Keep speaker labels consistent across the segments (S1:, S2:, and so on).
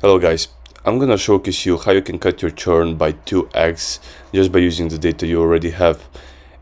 S1: Hello guys, I'm gonna showcase you how you can cut your churn by 2x just by using the data you already have.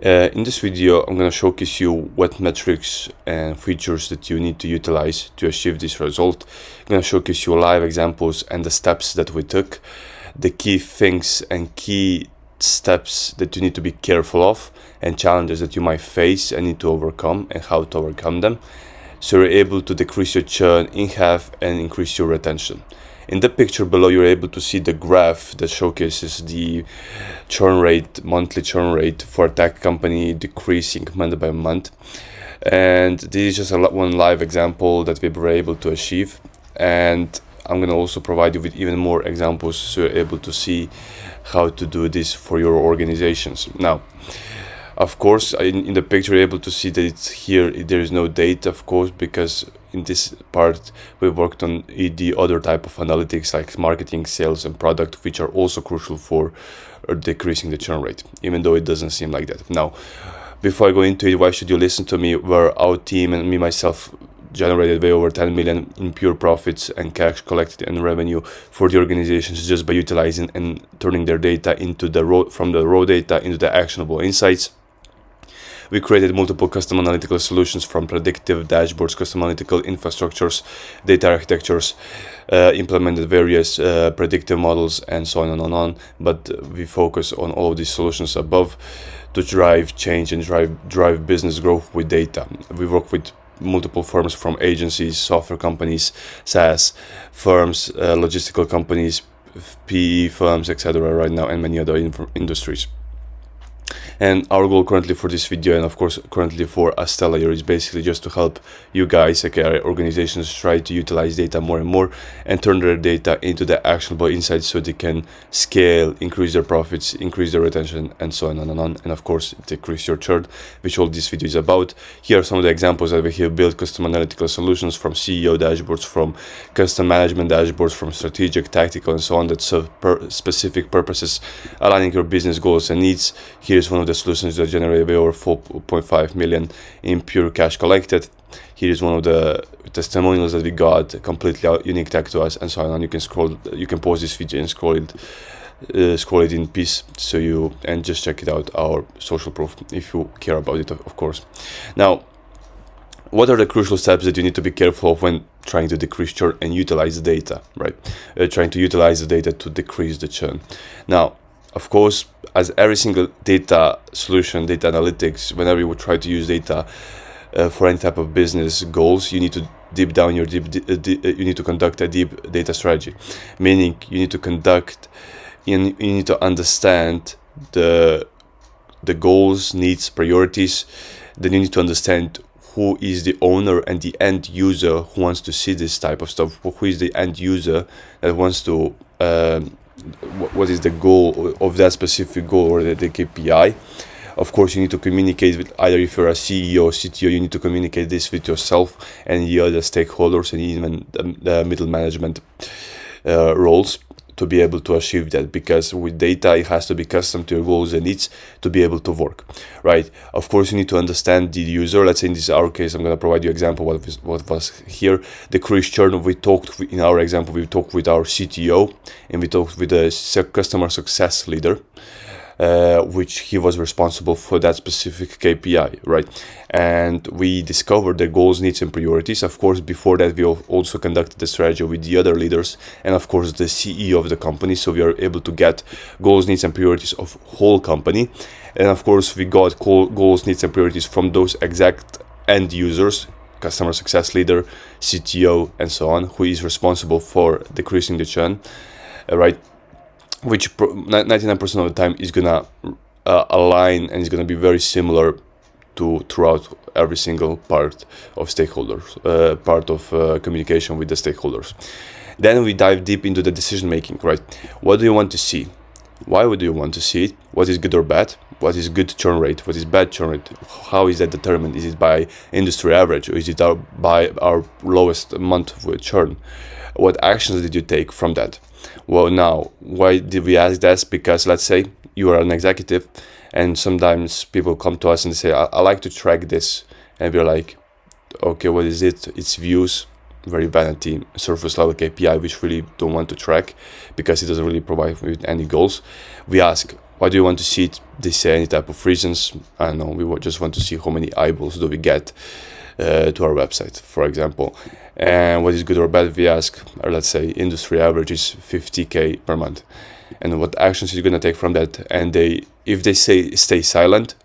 S1: In this video, I'm gonna showcase you what metrics and features that you need to utilize to achieve this result. I'm gonna showcase you live examples and the steps that we took, the key things and key steps that you need to be careful of, and challenges that you might face and need to overcome and how to overcome them, so you're able to decrease your churn in half and increase your retention. In the picture below, you're able to see the graph that showcases the churn rate, monthly churn rate for a tech company decreasing month by month. And this is just one live example that we were able to achieve. And I'm going to also provide you with even more examples so you're able to see how to do this for your organizations. Now, of course, in the picture, you're able to see that it's here. There is no data, of course, because in this part, we worked on the other type of analytics like marketing, sales, and product, which are also crucial for decreasing the churn rate, even though it doesn't seem like that. Now, before I go into it, why should you listen to me? Where our team and me, myself, generated way over 10 million in pure profits and cash collected and revenue for the organizations just by utilizing and turning their data into from the raw data into the actionable insights. We created multiple custom analytical solutions from predictive dashboards, custom analytical infrastructures, data architectures, implemented various predictive models, and so on and on. But we focus on all of these solutions above to drive change and drive business growth with data. We work with multiple firms, from agencies, software companies, SaaS firms, logistical companies, PE firms, etc. right now, and many other industries. And our goal currently for this video, and of course currently for Astella here, is basically just to help you guys, aka organizations, try to utilize data more and more and turn their data into the actionable insights so they can scale, increase their profits, increase their retention, and so on and on. And of course decrease your churn, which all this video is about. Here are some of the examples that we have built: custom analytical solutions, from CEO dashboards, from custom management dashboards, from strategic, tactical, and so on, that serve specific purposes, aligning your business goals and needs. Here's one of the solutions that generate over 4.5 million in pure cash collected. Here is one of the testimonials that we got, completely unique tag to us, and so on. You can pause this video and scroll it in peace, and just check it out, our social proof, if you care about it, of course. Now, what are the crucial steps that you need to be careful of when trying to decrease churn and utilize the data, right? Trying to utilize the data to decrease the churn. Now, of course, as every single data solution, data analytics, whenever you would try to use data for any type of business goals, you need to you need to conduct a deep data strategy, meaning you need to understand the goals, needs, priorities. Then you need to understand who is the owner and the end user who wants to see this type of stuff. Who is the end user that wants to what is the goal of that specific goal, or the KPI. Of course, you need to communicate with, either if you're a CEO or CTO, you need to communicate this with yourself and the other stakeholders and even the middle management roles, to be able to achieve that, because with data it has to be custom to your goals and needs to be able to work, right? Of course, you need to understand the user. Let's say in this our case, I'm going to provide you an example what was here. Decrease churn, in our example, we talked with our CTO and we talked with the customer success leader, which he was responsible for that specific KPI, right? And we discovered the goals, needs, and priorities. Of course, before that, we also conducted the strategy with the other leaders and, of course, the CEO of the company. So we are able to get goals, needs, and priorities of whole company. And of course, we got goals, needs, and priorities from those exact end users, customer success leader, CTO, and so on, who is responsible for decreasing the churn, right? Which 99% of the time is gonna align and is gonna be very similar to throughout every single part of stakeholders, part of communication with the stakeholders. Then we dive deep into the decision making, right? What do you want to see? Why would you want to see it? What is good or bad? What is good churn rate? What is bad churn rate? How is that determined? Is it by industry average, or is it by our lowest month with churn? What actions did you take from that? Well, now, why did we ask that? Because let's say you are an executive and sometimes people come to us and say, I like to track this. And we're like, okay, what is it? It's views. very vanity surface level KPI which really don't want to track because it doesn't really provide with any goals. We ask, why do you want to see it? They say any type of reasons. I don't know, we just want to see how many eyeballs do we get to our website, for example. And what is good or bad, we ask, or let's say industry average is 50K per month. And what actions you're gonna take from that? And if they say stay silent,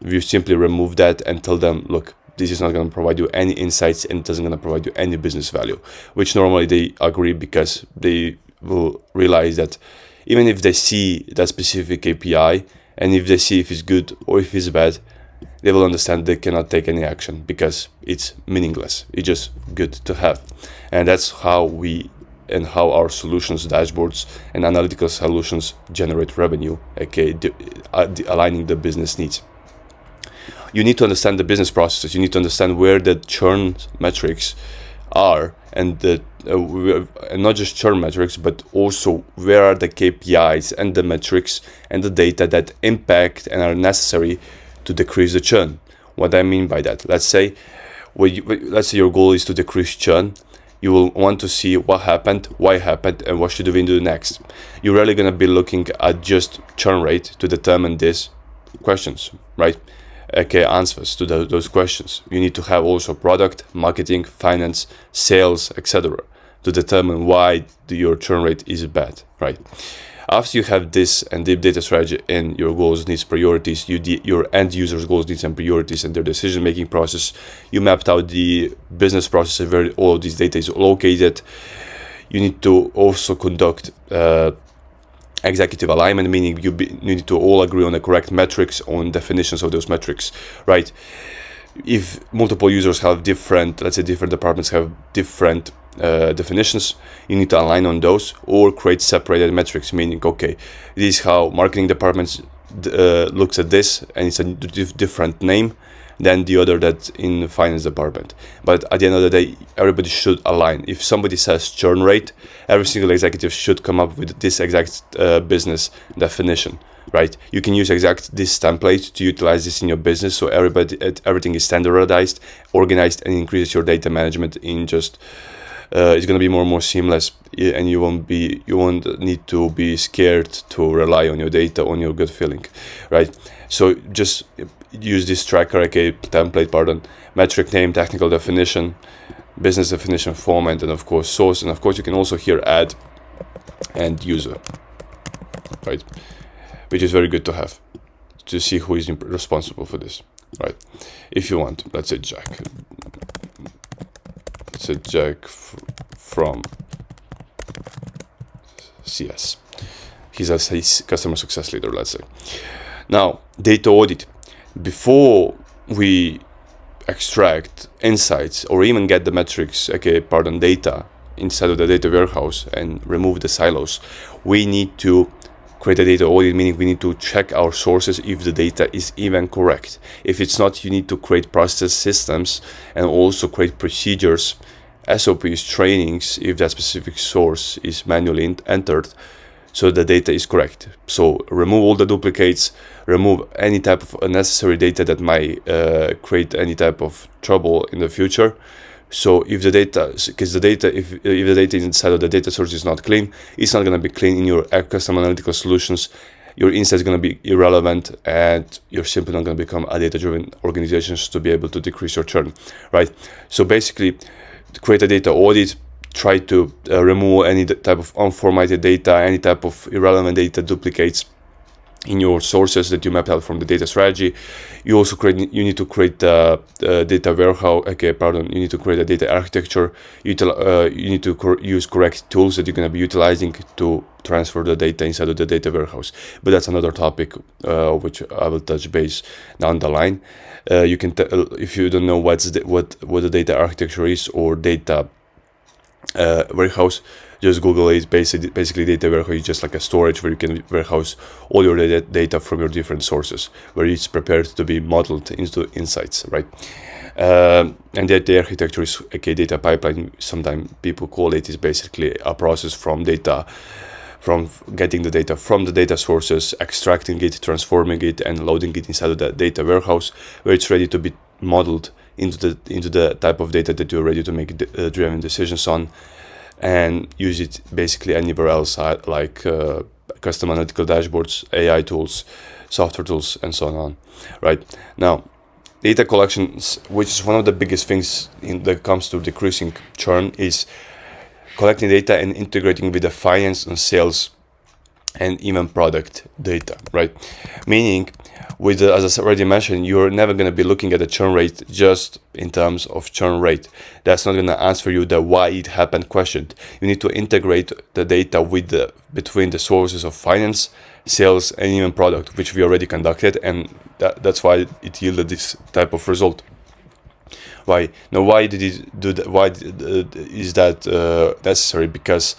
S1: we simply remove that and tell them, look, this is not going to provide you any insights and it doesn't going to provide you any business value, which normally they agree because they will realize that even if they see that specific KPI and if they see if it's good or if it's bad, they will understand they cannot take any action because it's meaningless. It's just good to have. And that's how how our solutions, dashboards and analytical solutions generate revenue, okay, aligning the business needs. You need to understand the business processes. You need to understand where the churn metrics are, and not just churn metrics, but also where are the KPIs and the metrics and the data that impact and are necessary to decrease the churn. What I mean by that, let's say your goal is to decrease churn. You will want to see what happened, why happened, and what should we do next. You're really going to be looking at just churn rate to determine these questions, right? Okay, answers to those questions. You need to have also product, marketing, finance, sales, etc. to determine why your churn rate is bad, right? After you have this and deep data strategy in your goals, needs, priorities, your end users' goals, needs, and priorities, and their decision-making process, you mapped out the business process where all of this data is located. You need to also conduct executive alignment, meaning you need to all agree on the correct metrics, on definitions of those metrics, right? If multiple users have different, let's say different departments have different definitions, you need to align on those or create separated metrics, meaning, okay, this is how marketing departments looks at this and it's a different name than the other that's in the finance department. But at the end of the day, everybody should align. If somebody says churn rate, every single executive should come up with this exact business definition, right? You can use this template to utilize this in your business, so everything is standardized, organized, and increases your data management in just it's going to be more and more seamless, and you won't need to be scared to rely on your data, on your gut feeling, right? So just use this tracker, okay, template, metric name, technical definition, business definition, format, and of course source, and of course you can also here add end user, right? Which is very good to have to see who is responsible for this, right? If you want, let's say Jack. Let's say Jack from CS. He's a customer success leader, let's say. Now, data audit. Before we extract insights or even get the metrics, data inside of the data warehouse and remove the silos, we need to create a data audit, meaning we need to check our sources if the data is even correct. If it's not, you need to create process systems and also create procedures, SOPs, trainings, if that specific source is manually entered, so the data is correct. So remove all the duplicates, remove any type of unnecessary data that might create any type of trouble in the future. So if the data, because the data, if the data inside of the data source is not clean, it's not going to be clean in your custom analytical solutions. Your insight is going to be irrelevant, and you're simply not going to become a data-driven organization to be able to decrease your churn, right? So basically, to create a data audit, try to remove any type of unformatted data, any type of irrelevant data duplicates in your sources that you map out from the data strategy. You also you need to create a data warehouse. You need to create a data architecture. You need to use correct tools that you're going to be utilizing to transfer the data inside of the data warehouse. But that's another topic which I will touch base down the line. You can if you don't know what the data architecture is or data warehouse, just Google it. Basically data warehouse is just like a storage where you can warehouse all your data from your different sources, where it's prepared to be modeled into insights, right? And that the architecture is data pipeline. Sometimes people call it, is basically a process from getting the data from the data sources, extracting it, transforming it, and loading it inside of the data warehouse, where it's ready to be modeled into the type of data that you're ready to make driven decisions on, and use it basically anywhere else, like custom analytical dashboards, AI tools, software tools, and so on. Right now, data collections, which is one of the biggest things that comes to decreasing churn, is collecting data and integrating with the finance and sales and even product data, right? Meaning, with as I already mentioned, you're never going to be looking at the churn rate just in terms of churn rate. That's not going to answer you the why it happened question. You need to integrate the data with between the sources of finance, sales, and even product, which we already conducted, and that's why it yielded this type of result. Why? Now, why did it do that? Why is that necessary? Because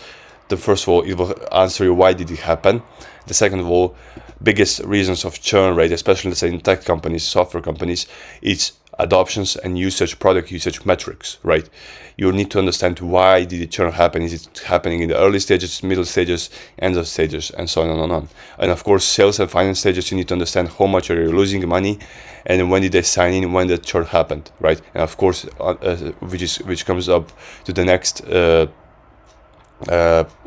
S1: the first of all, it will answer you why did it happen. The second of all, biggest reasons of churn rate, especially let's say in tech companies, software companies, it's adoptions and usage, product usage metrics, right? You need to understand why did the churn happen. Is it happening in the early stages, middle stages, end of stages, and so on and on. And of course, sales and finance stages, you need to understand how much are you losing money, and when did they sign in, when the churn happened, right? And of course, which comes up to the next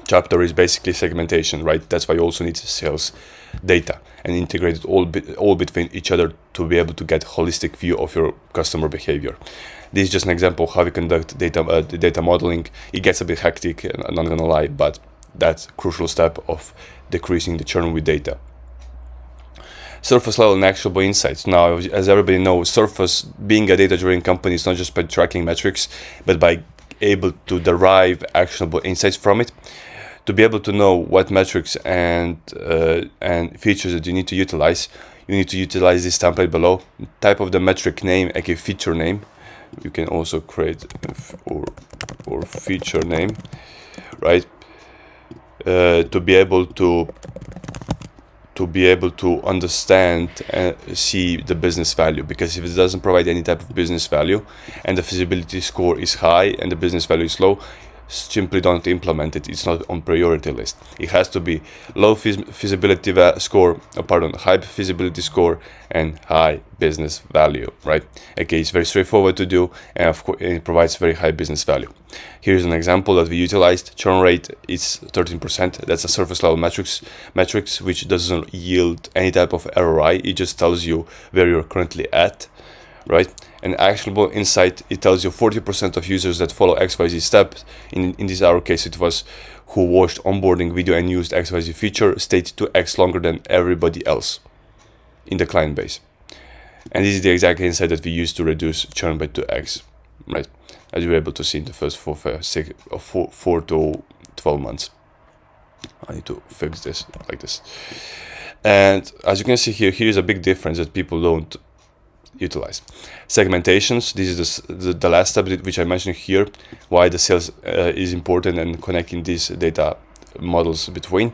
S1: chapter is basically segmentation, right? That's why you also need sales data and integrate it all between each other to be able to get holistic view of your customer behavior. This is just an example of how we conduct data modeling. It gets a bit hectic, I'm not gonna lie, but that's a crucial step of decreasing the churn with data. Surface level and actionable insights. Now, as everybody knows, Surface, being a data-driven company, is not just by tracking metrics, but by able to derive actionable insights from it. To be able to know what metrics and features that you need to utilize, you need to utilize this template below. Type of the metric name, aka feature name. You can also create or feature name, right? To be able to understand and see the business value, because if it doesn't provide any type of business value and the feasibility score is high and the business value is low, simply don't implement it. It's not on priority list. It has to be low feasibility score, high feasibility score and high business value, right? Okay, it's very straightforward to do, and of course it provides very high business value. Here's an example that we utilized. Churn rate is 13%. That's a surface level metrics which doesn't yield any type of ROI. It just tells you where you're currently at, right? An actionable insight, it tells you 40% of users that follow XYZ steps, in this our case it was who watched onboarding video and used XYZ feature, stayed 2x longer than everybody else in the client base. And this is the exact insight that we use to reduce churn by 2x, right? As you were able to see in the first 4 to 12 months. I need to fix this like this. And as you can see here, here's a big difference that people don't utilize. Segmentations, this is the last step which I mentioned here, why the sales is important and connecting these data models between,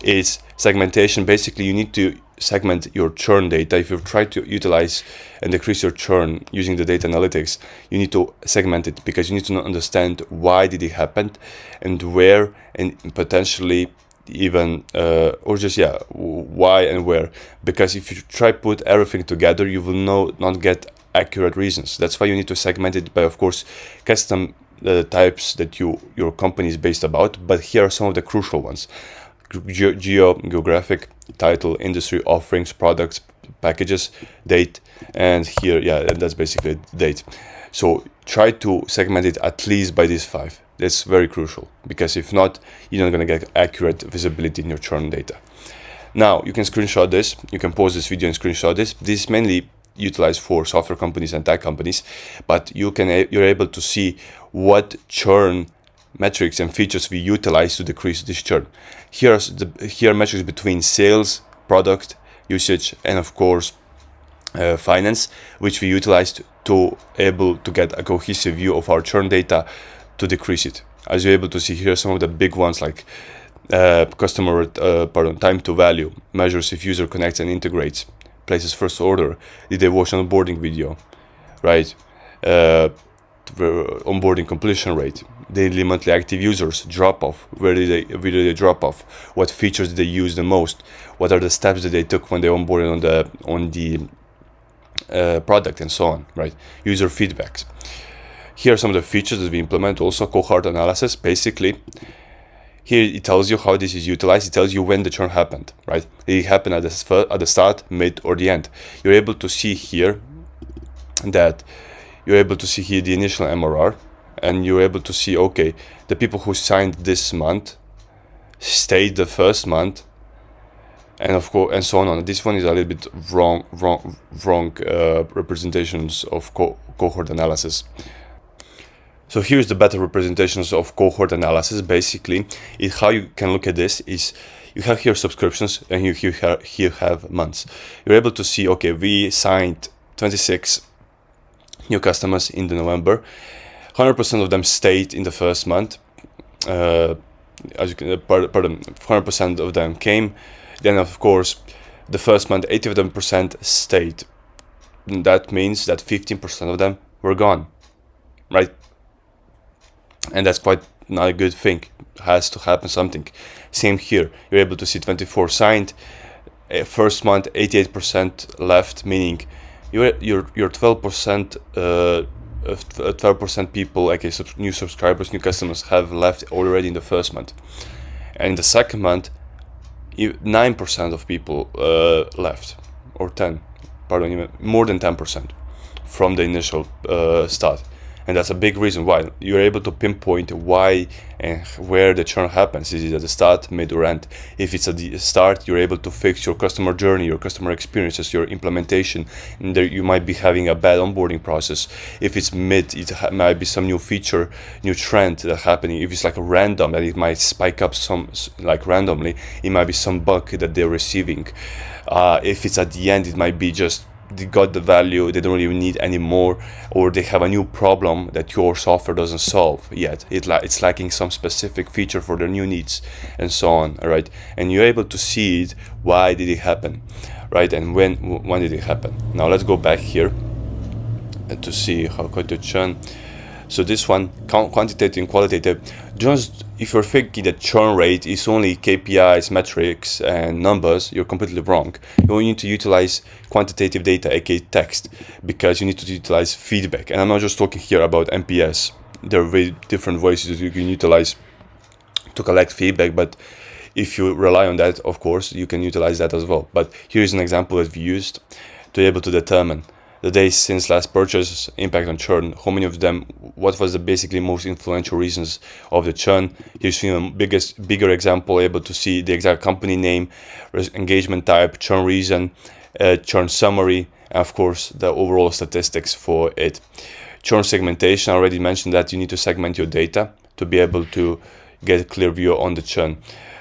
S1: is segmentation. Basically, you need to segment your churn data. If you try to utilize and decrease your churn using the data analytics, you need to segment it, because you need to understand why did it happen and where, and potentially even why and where. Because if you try to put everything together, you will not get accurate reasons. That's why you need to segment it by, of course, custom types that your company is based about. But here are some of the crucial ones: geographic, title, industry, offerings, products, packages, date, and here, and that's basically date. So try to segment it at least by these 5. That's very crucial, because if not, you're not going to get accurate visibility in your churn data. Now, you can screenshot this. You can pause this video and screenshot this. This is mainly utilized for software companies and tech companies, but you're able to see what churn metrics and features we utilize to decrease this churn. Here are metrics between sales, product, usage, and of course finance, which we utilized to able to get a cohesive view of our churn data to decrease it. As you're able to see here, some of the big ones like time to value, measures if user connects and integrates, places first order, did they watch onboarding video, right? Onboarding completion rate, daily monthly active users, drop off, where did they drop off, what features did they use the most, what are the steps that they took when they onboarded product and so on, right? User feedbacks. Here are some of the features that we implement. Also cohort analysis. Basically, here it tells you how this is utilized. It tells you when the churn happened, right? It happened at the start, mid, or the end. You're able to see here that you're able to see here the initial MRR, and you're able to see, okay, the people who signed this month stayed the first month, and of course, and so on. This one is a little bit wrong representations of cohort analysis. So here's the better representations of cohort analysis. Basically, how you can look at this is you have here subscriptions and you here have months. You're able to see, okay, we signed 26 new customers in the November. 100% of them stayed in the first month. As you can, pardon, 100% of them came. Then, of course, the first month, 80% stayed. That means that 15% of them were gone, right? And that's quite not a good thing. It has to happen something. Same here. You're able to see 24 signed. First month, 88% left, meaning your 12%. 12% people, okay, new subscribers, new customers have left already in the first month, and in the second month, 9% of people left, or 10, pardon, even more than 10% from the initial start. And that's a big reason why you're able to pinpoint why and where the churn happens. Is it at the start, mid, or end? If it's at the start, you're able to fix your customer journey, your customer experiences, your implementation, and there you might be having a bad onboarding process. If it's mid, it might be some new feature, new trend that's happening. If it's like a random, that it might spike up some, like randomly, it might be some bug that they're receiving. If it's at the end, it might be just they got the value, they don't even need any more, or they have a new problem that your software doesn't solve yet. It's lacking some specific feature for their new needs, and so on. All right, and you're able to see it. Why did it happen, right? And when did it happen? Now let's go back here to see how to churn. So this one, quantitative and qualitative. Just if you're thinking that churn rate is only KPIs, metrics, and numbers, you're completely wrong. You need to utilize quantitative data, aka text, because you need to utilize feedback. And I'm not just talking here about NPS. There are very different ways that you can utilize to collect feedback, but if you rely on that, of course, you can utilize that as well. But here's an example that we used to be able to determine the days since last purchase, impact on churn, how many of them, what was the basically most influential reasons of the churn. Here's a bigger example, able to see the exact company name, engagement type, churn reason, churn summary, and of course the overall statistics for it. Churn segmentation, I already mentioned that you need to segment your data to be able to get a clear view on the churn.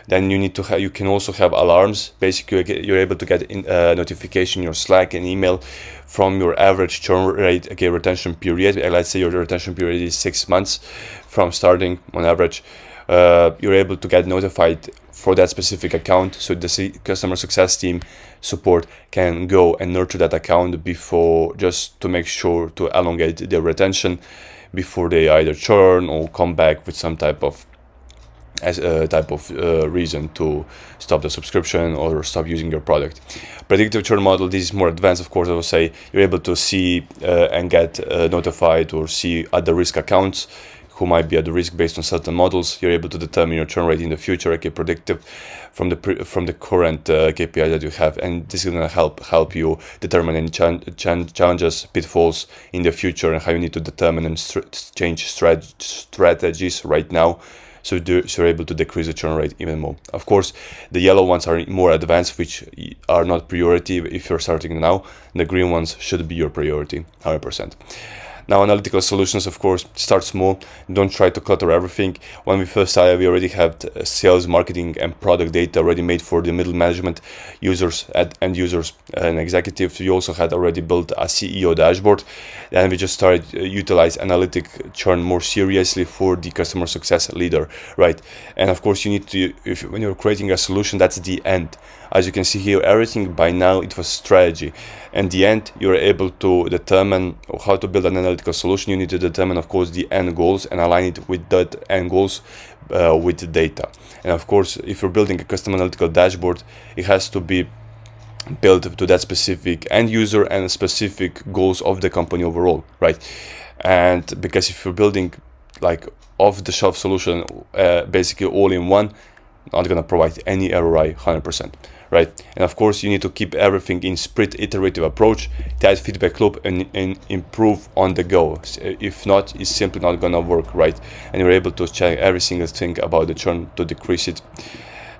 S1: Then you need to have, you can also have alarms. Basically, you're able to get notification in your Slack and email from your average churn rate, okay, retention period. Let's say your retention period is 6 months from starting on average. You're able to get notified for that specific account, so the customer success team support can go and nurture that account before, just to make sure to elongate their retention before they either churn or come back with some type of reason to stop the subscription or stop using your product. Predictive churn model, this is more advanced, of course. I will say you're able to see and get notified or see at the risk accounts who might be at the risk based on certain models. You're able to determine your churn rate in the future, okay, predictive from the current KPI that you have, and this is going to help you determine any challenges, pitfalls in the future, and how you need to determine and change strategies right now, so you're able to decrease the churn rate even more. Of course, the yellow ones are more advanced, which are not priority if you're starting now. The green ones should be your priority, 100%. Now, analytical solutions, of course, start small. Don't try to clutter everything. When we first started, we already had sales, marketing, and product data already made for the middle management, users, end users, and executives. We also had already built a CEO dashboard. And we just started utilize analytic churn more seriously for the customer success leader, right? And of course, you need to, when you're creating a solution, that's the end. As you can see here, everything by now, it was strategy. And the end, you're able to determine how to build an analytical solution. You need to determine, of course, the end goals and align it with that end goals with the data. And of course, if you're building a custom analytical dashboard, it has to be built to that specific end user and specific goals of the company overall, right? And because if you're building like off-the-shelf solution, basically all in one, not gonna provide any ROI 100%, right? And of course, you need to keep everything in sprint iterative approach, tight feedback loop, and improve on the go. If not, it's simply not gonna work, right? And you're able to check every single thing about the churn to decrease it,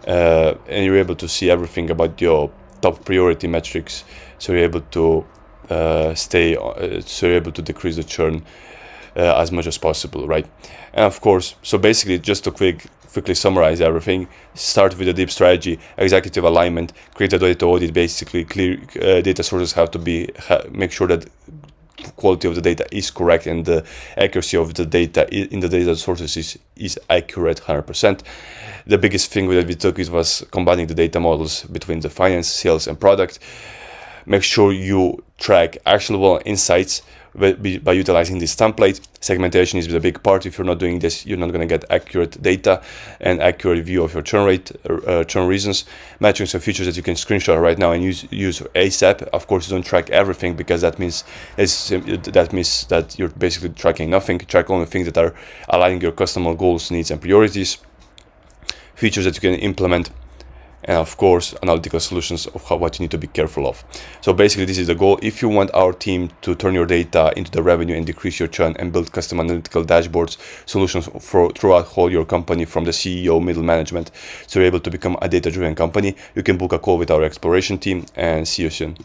S1: and you're able to see everything about your top priority metrics, so you're able to so you're able to decrease the churn as much as possible, right? And of course, so basically, just to quickly summarize everything, start with a deep strategy, executive alignment, create a data audit. Basically, clear data sources have to be make sure that quality of the data is correct and the accuracy of the data in the data sources is accurate 100%. The biggest thing that we took was combining the data models between the finance, sales, and product. Make sure you track actionable insights by utilizing this template. Segmentation is the big part. If you're not doing this, you're not going to get accurate data and accurate view of your churn rate, churn reasons. Matching some features that you can screenshot right now and use ASAP. Of course, you don't track everything, because that means that you're basically tracking nothing. Track only things that are aligning your customer goals, needs, and priorities. Features that you can implement, and of course analytical solutions of what you need to be careful of. So basically, this is the goal. If you want our team to turn your data into the revenue and decrease your churn and build custom analytical dashboards, solutions throughout whole your company, from the CEO, middle management, so you're able to become a data-driven company, you can book a call with our exploration team, and see you soon.